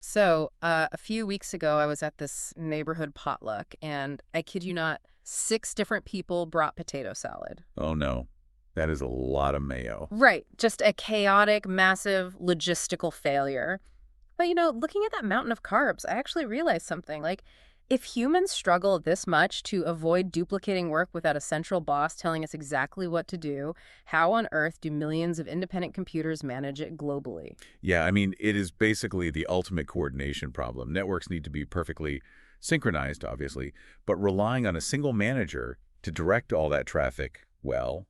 So, a few weeks ago, I was at this neighborhood potluck, and I kid you not, 6 different people brought potato salad. Oh no, that is a lot of mayo. Right, just a chaotic, massive logistical failure. But looking at that mountain of carbs, I actually realized something. Like, if humans struggle this much to avoid duplicating work without a central boss telling us exactly what to do, how on earth do millions of independent computers manage it globally? Yeah, I mean, it is basically the ultimate coordination problem. Networks need to be perfectly synchronized, obviously, but relying on a single manager to direct all that traffic, well,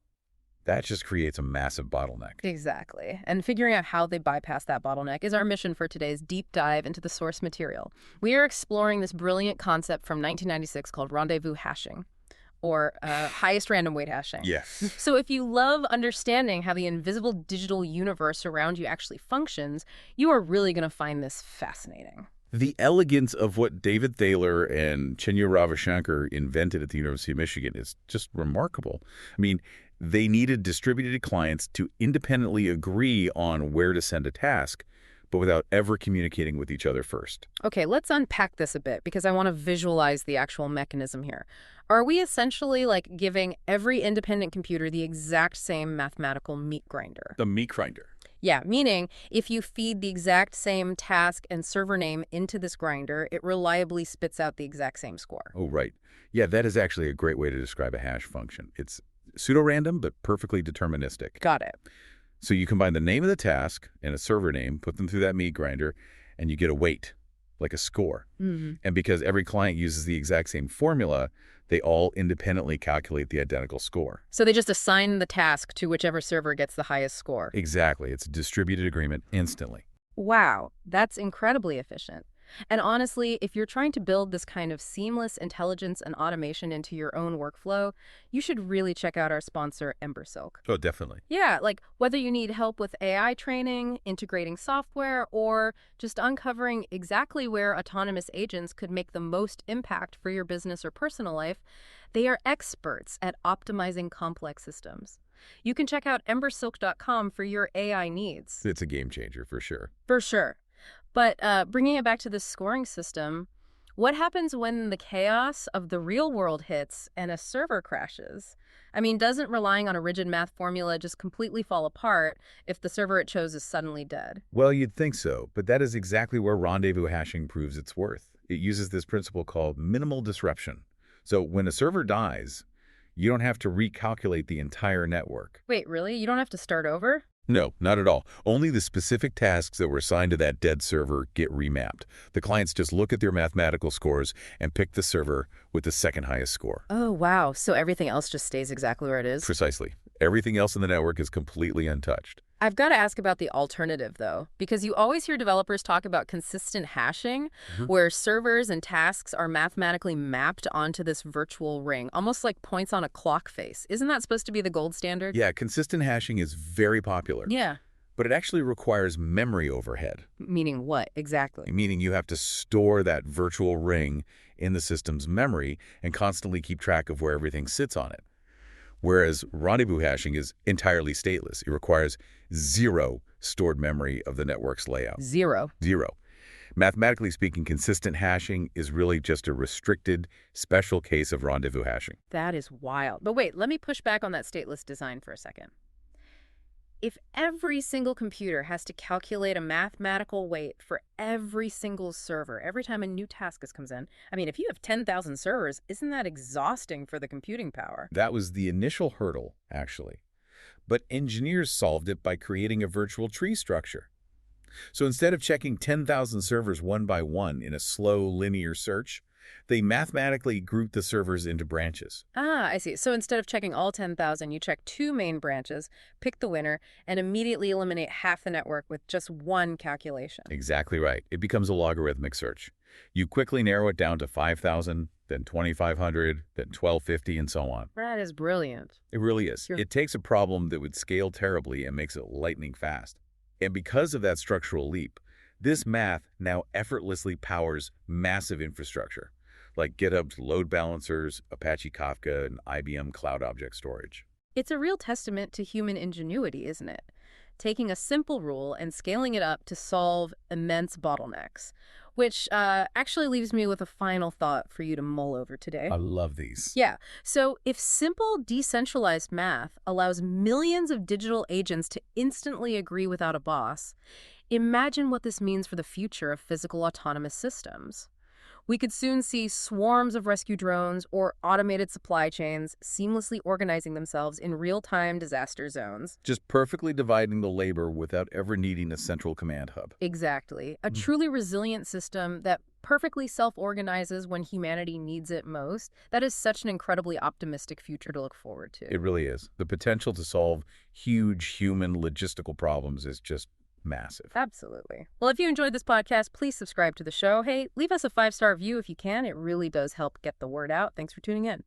that just creates a massive bottleneck. Exactly. And figuring out how they bypass that bottleneck is our mission for today's deep dive into the source material. We are exploring this brilliant concept from 1996 called rendezvous hashing, or highest random weight hashing. Yes. So if you love understanding how the invisible digital universe around you actually functions, you are really going to find this fascinating. The elegance of what David Thaler and Chinya Ravishankar invented at the University of Michigan is just remarkable. I mean, they needed distributed clients to independently agree on where to send a task, but without ever communicating with each other first. Okay, let's unpack this a bit because I want to visualize the actual mechanism here. Are we essentially like giving every independent computer the exact same mathematical meat grinder? The meat grinder. Yeah, meaning if you feed the exact same task and server name into this grinder, it reliably spits out the exact same score. Oh, right. Yeah, that is actually a great way to describe a hash function. It's pseudo-random, but perfectly deterministic. Got it. So you combine the name of the task and a server name, put them through that meat grinder, and you get a weight, like a score. And because every client uses the exact same formula, they all independently calculate the identical score. So they just assign the task to whichever server gets the highest score. Exactly. It's a distributed agreement instantly. Wow, that's incredibly efficient. And honestly, if you're trying to build this kind of seamless intelligence and automation into your own workflow, you should really check out our sponsor, Embersilk. Oh, definitely. Yeah, like whether you need help with AI training, integrating software, or just uncovering exactly where autonomous agents could make the most impact for your business or personal life, they are experts at optimizing complex systems. You can check out embersilk.com for your AI needs. It's a game changer for sure. For sure. But bringing it back to this scoring system, what happens when the chaos of the real world hits and a server crashes? I mean, doesn't relying on a rigid math formula just completely fall apart if the server it chose is suddenly dead? Well, you'd think so, but that is exactly where rendezvous hashing proves its worth. It uses this principle called minimal disruption. So when a server dies, you don't have to recalculate the entire network. Wait, really? You don't have to start over? No, not at all. Only the specific tasks that were assigned to that dead server get remapped. The clients just look at their mathematical scores and pick the server with the second highest score. Oh, wow. So everything else just stays exactly where it is? Precisely. Everything else in the network is completely untouched. I've got to ask about the alternative, though, because you always hear developers talk about consistent hashing, where servers and tasks are mathematically mapped onto this virtual ring, almost like points on a clock face. Isn't that supposed to be the gold standard? Yeah, consistent hashing is very popular, Yeah. but it actually requires memory overhead, Meaning what, exactly? meaning you have to store that virtual ring in the system's memory and constantly keep track of where everything sits on it. Whereas rendezvous hashing is entirely stateless. It requires zero stored memory of the network's layout. Zero. Zero. Mathematically speaking, consistent hashing is really just a restricted, special case of rendezvous hashing. That is wild. But wait, let me push back on that stateless design for a second. If every single computer has to calculate a mathematical weight for every single server every time a new task comes in, I mean, if you have 10,000 servers, isn't that exhausting for the computing power? That was the initial hurdle, actually. But engineers solved it by creating a virtual tree structure. So instead of checking 10,000 servers one by one in a slow, linear search, they mathematically grouped the servers into branches. Ah, I see. So instead of checking all 10,000, you check 2 main branches, pick the winner, and immediately eliminate half the network with just one calculation. Exactly right. It becomes a logarithmic search. You quickly narrow it down to 5,000, then 2,500, then 1,250, and so on. That is brilliant. It really is. Sure. It takes a problem that would scale terribly and makes it lightning fast. And because of that structural leap, this math now effortlessly powers massive infrastructure, like GitHub's load balancers, Apache Kafka, and IBM Cloud Object Storage. It's a real testament to human ingenuity, isn't it? taking a simple rule and scaling it up to solve immense bottlenecks. Which actually leaves me with a final thought for you to mull over today. I love these. Yeah. So if simple decentralized math allows millions of digital agents to instantly agree without a boss, imagine what this means for the future of physical autonomous systems. We could soon see swarms of rescue drones or automated supply chains seamlessly organizing themselves in real-time disaster zones. Just perfectly dividing the labor without ever needing a central command hub. Exactly. A truly resilient system that perfectly self-organizes when humanity needs it most. That is such an incredibly optimistic future to look forward to. It really is. The potential to solve huge human logistical problems is just massive. Absolutely. Well, if you enjoyed this podcast, please subscribe to the show. Hey, leave us a 5-star review if you can. It really does help get the word out. Thanks for tuning in.